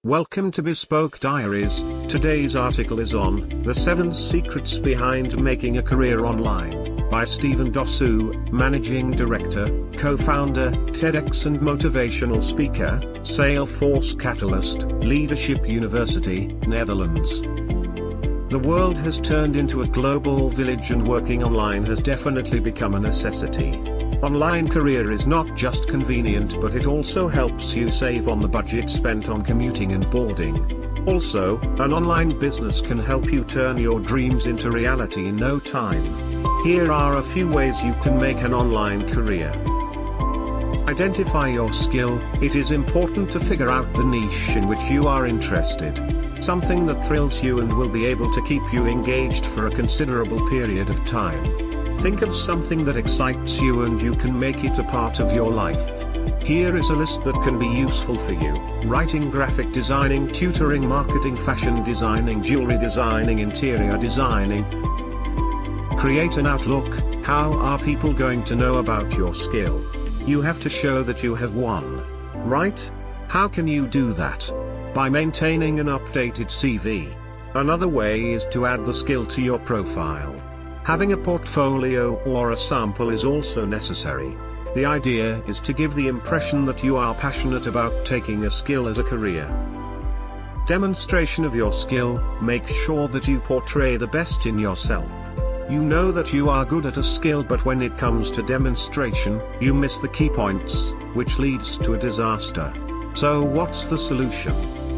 Welcome to Bespoke Diaries. Today's article is on The 7 Secrets Behind Making a Career Online by Stephen Dossou, Managing Director, Co-founder, TEDx and Motivational Speaker, Salesforce Catalyst, Leadership University, Netherlands. The world has turned into a global village and working online has definitely become a necessity. Online career is not just convenient, but it also helps you save on the budget spent on commuting and boarding. Also, an online business can help you turn your dreams into reality in no time. Here are a few ways you can make an online career. Identify your skill. It is important to figure out the niche in which you are interested. Something that thrills you and will be able to keep you engaged for a considerable period of time. Think of something that excites you and you can make it a part of your life. Here is a list that can be useful for you: writing, graphic designing, tutoring, marketing, fashion designing, jewelry designing, interior designing. Create an outlook. How are people going to know about your skill? You have to show that you have one, right? How can you do that? By maintaining an updated CV. Another way is to add the skill to your profile. Having a portfolio or a sample is also necessary. The idea is to give the impression that you are passionate about taking a skill as a career. Demonstration of your skill. Make sure that you portray the best in yourself. You know that you are good at a skill, but when it comes to demonstration, you miss the key points, which leads to a disaster. So what's the solution?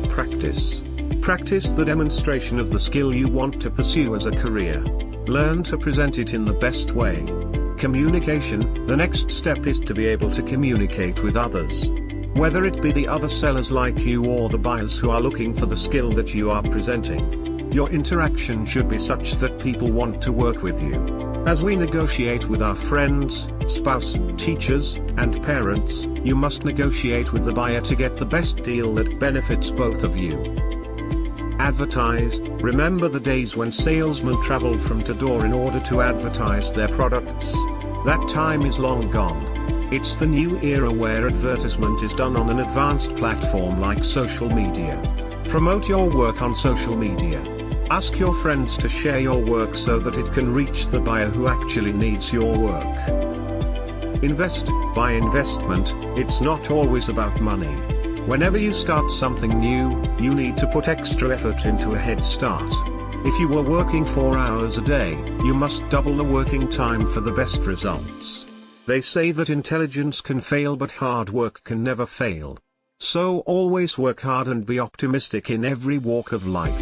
Practice. Practice the demonstration of the skill you want to pursue as a career. Learn to present it in the best way. Communication. The next step is to be able to communicate with others. Whether it be the other sellers like you or the buyers who are looking for the skill that you are presenting. Your interaction should be such that people want to work with you. As we negotiate with our friends, spouse, teachers, and parents, you must negotiate with the buyer to get the best deal that benefits both of you. Advertise. Remember the days when salesmen traveled from to door in order to advertise their products? That time is long gone. It's the new era where advertisement is done on an advanced platform like social media. Promote your work on social media. Ask your friends to share your work so that it can reach the buyer who actually needs your work. Invest. By investment, it's not always about money. Whenever you start something new, you need to put extra effort into a head start. If you were working 4 hours a day, you must double the working time for the best results. They say that intelligence can fail, but hard work can never fail. So always work hard and be optimistic in every walk of life.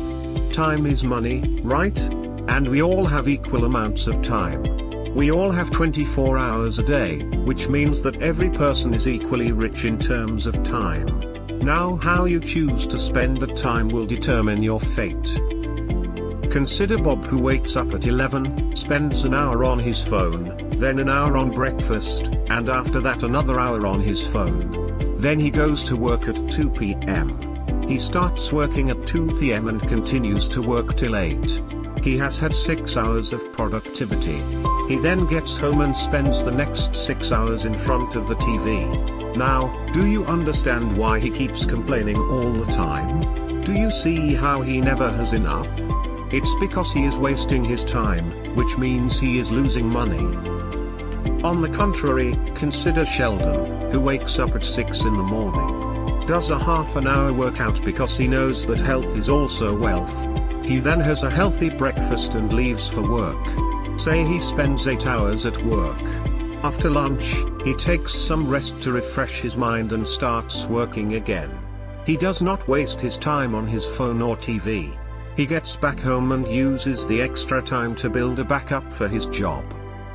Time is money, right? And we all have equal amounts of time. We all have 24 hours a day, which means that every person is equally rich in terms of time. Now how you choose to spend that time will determine your fate. Consider Bob, who wakes up at 11, spends an hour on his phone, then an hour on breakfast, and after that another hour on his phone. Then he goes to work at 2 p.m. He starts working at 2 p.m. and continues to work till 8. He has had 6 hours of productivity. He then gets home and spends the next 6 hours in front of the TV. Now, do you understand why he keeps complaining all the time? Do you see how he never has enough? It's because he is wasting his time, which means he is losing money. On the contrary, consider Sheldon, who wakes up at 6 in the morning. Does a half an hour workout because he knows that health is also wealth. He then has a healthy breakfast and leaves for work. Say he spends 8 hours at work. After lunch, he takes some rest to refresh his mind and starts working again. He does not waste his time on his phone or TV. He gets back home and uses the extra time to build a backup for his job.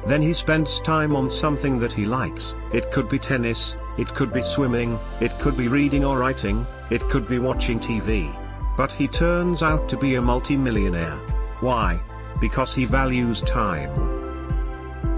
Then he spends time on something that he likes. It could be tennis, it could be swimming, it could be reading or writing, it could be watching TV. But he turns out to be a multi-millionaire. Why? Because he values time.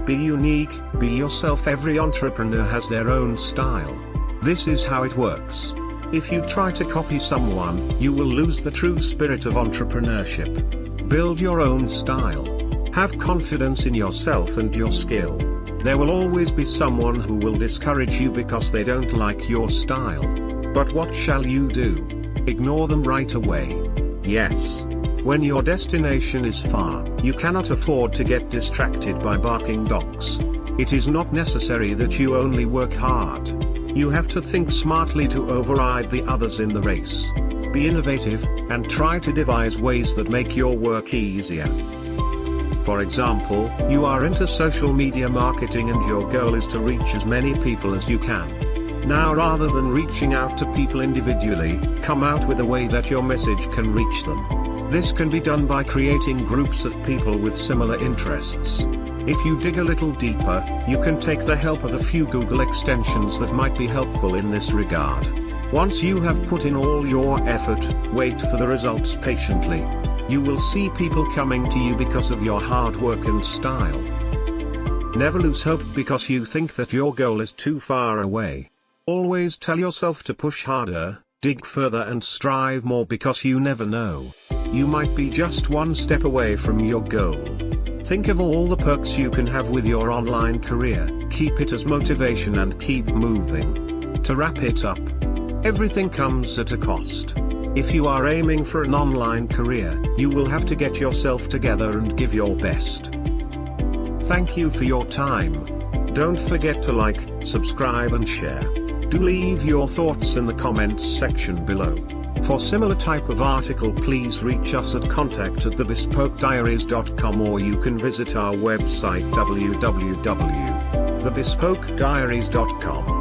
Be unique, be yourself. Every entrepreneur has their own style. This is how it works. If you try to copy someone, you will lose the true spirit of entrepreneurship. Build your own style. Have confidence in yourself and your skill. There will always be someone who will discourage you because they don't like your style. But what shall you do? Ignore them right away. Yes. When your destination is far, you cannot afford to get distracted by barking dogs. It is not necessary that you only work hard. You have to think smartly to override the others in the race. Be innovative, and try to devise ways that make your work easier. For example, you are into social media marketing and your goal is to reach as many people as you can. Now, rather than reaching out to people individually, come out with a way that your message can reach them. This can be done by creating groups of people with similar interests. If you dig a little deeper, you can take the help of a few Google extensions that might be helpful in this regard. Once you have put in all your effort, wait for the results patiently. You will see people coming to you because of your hard work and style. Never lose hope because you think that your goal is too far away. Always tell yourself to push harder, dig further and strive more because you never know. You might be just one step away from your goal. Think of all the perks you can have with your online career, keep it as motivation and keep moving. To wrap it up, everything comes at a cost. If you are aiming for an online career, you will have to get yourself together and give your best. Thank you for your time. Don't forget to like, subscribe and share. Do leave your thoughts in the comments section below. For similar type of article, please reach us at contact@thebespokediaries.com, or you can visit our website www.thebespokediaries.com.